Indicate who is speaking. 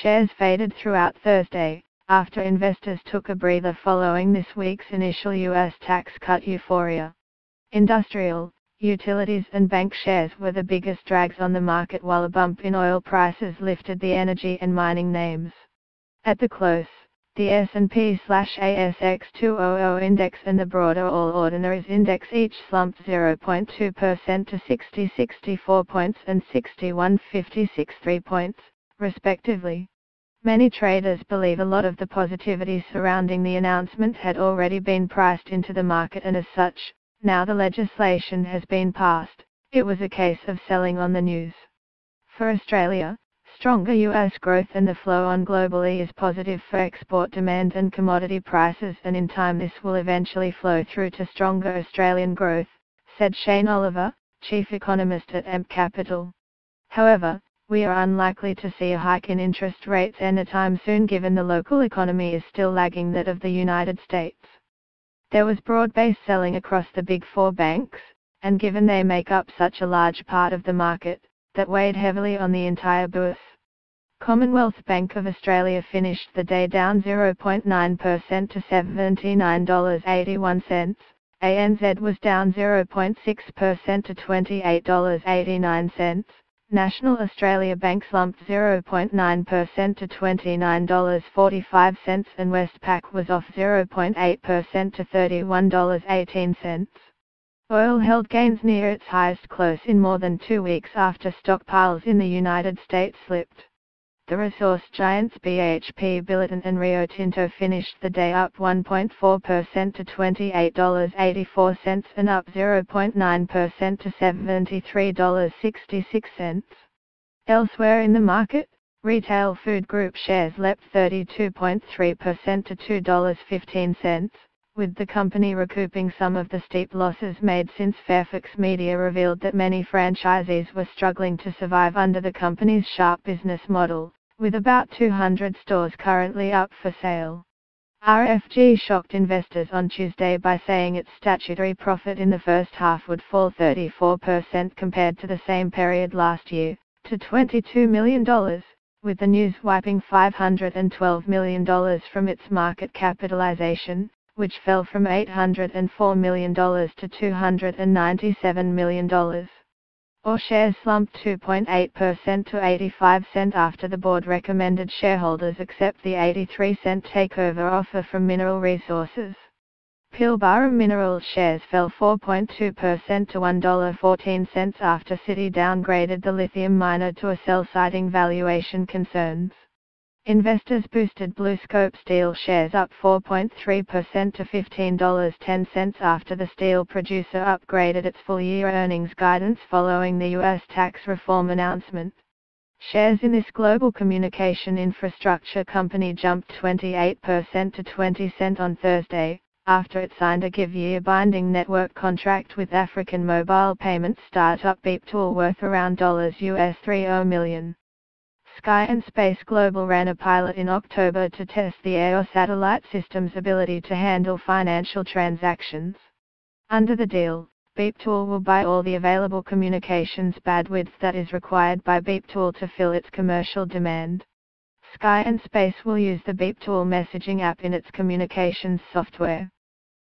Speaker 1: Shares faded throughout Thursday, after investors took a breather following this week's initial U.S. tax cut euphoria. Industrial, utilities and bank shares were the biggest drags on the market, while a bump in oil prices lifted the energy and mining names. At the close, the S&P/ASX 200 index and the broader All Ordinaries index each slumped 0.2% to 60.64 points and 61.56 points, respectively. Many traders believe a lot of the positivity surrounding the announcement had already been priced into the market, and as such, now the legislation has been passed, it was a case of selling on the news. For Australia, stronger US growth and the flow on globally is positive for export demand and commodity prices, and in time this will eventually flow through to stronger Australian growth, said Shane Oliver, chief economist at AMP Capital. However, we are unlikely to see a hike in interest rates anytime soon, given the local economy is still lagging that of the United States. There was broad-based selling across the big four banks, and given they make up such a large part of the market, that weighed heavily on the entire bourse. Commonwealth Bank of Australia finished the day down 0.9% to $79.81, ANZ was down 0.6% to $28.89, National Australia Bank slumped 0.9% to $29.45 and Westpac was off 0.8% to $31.18. Oil held gains near its highest close in more than 2 weeks after stockpiles in the United States slipped. The resource giants BHP Billiton and Rio Tinto finished the day up 1.4% to $28.84 and up 0.9% to $73.66. Elsewhere in the market, retail food group shares leapt 32.3% to $2.15, with the company recouping some of the steep losses made since Fairfax Media revealed that many franchisees were struggling to survive under the company's sharp business model, with about 200 stores currently up for sale. RFG shocked investors on Tuesday by saying its statutory profit in the first half would fall 34% compared to the same period last year, to $22 million, with the news wiping $512 million from its market capitalization, which fell from $804 million to $297 million. Or shares slumped 2.8% to 85 cents after the board recommended shareholders accept the 83-cent takeover offer from Mineral Resources. Pilbara Minerals shares fell 4.2% to $1.14 after Citi downgraded the lithium miner to a sell, citing valuation concerns. Investors boosted BlueScope Steel shares up 4.3% to $15.10 after the steel producer upgraded its full-year earnings guidance following the U.S. tax reform announcement. Shares in this global communication infrastructure company jumped 28% to 20 cents on Thursday, after it signed a give-year binding network contract with African mobile payments startup Beeptool worth around $30 million. Sky and Space Global ran a pilot in October to test the AO satellite system's ability to handle financial transactions. Under the deal, Beeptool will buy all the available communications bandwidth that is required by Beeptool to fill its commercial demand. Sky and Space will use the Beeptool messaging app in its communications software.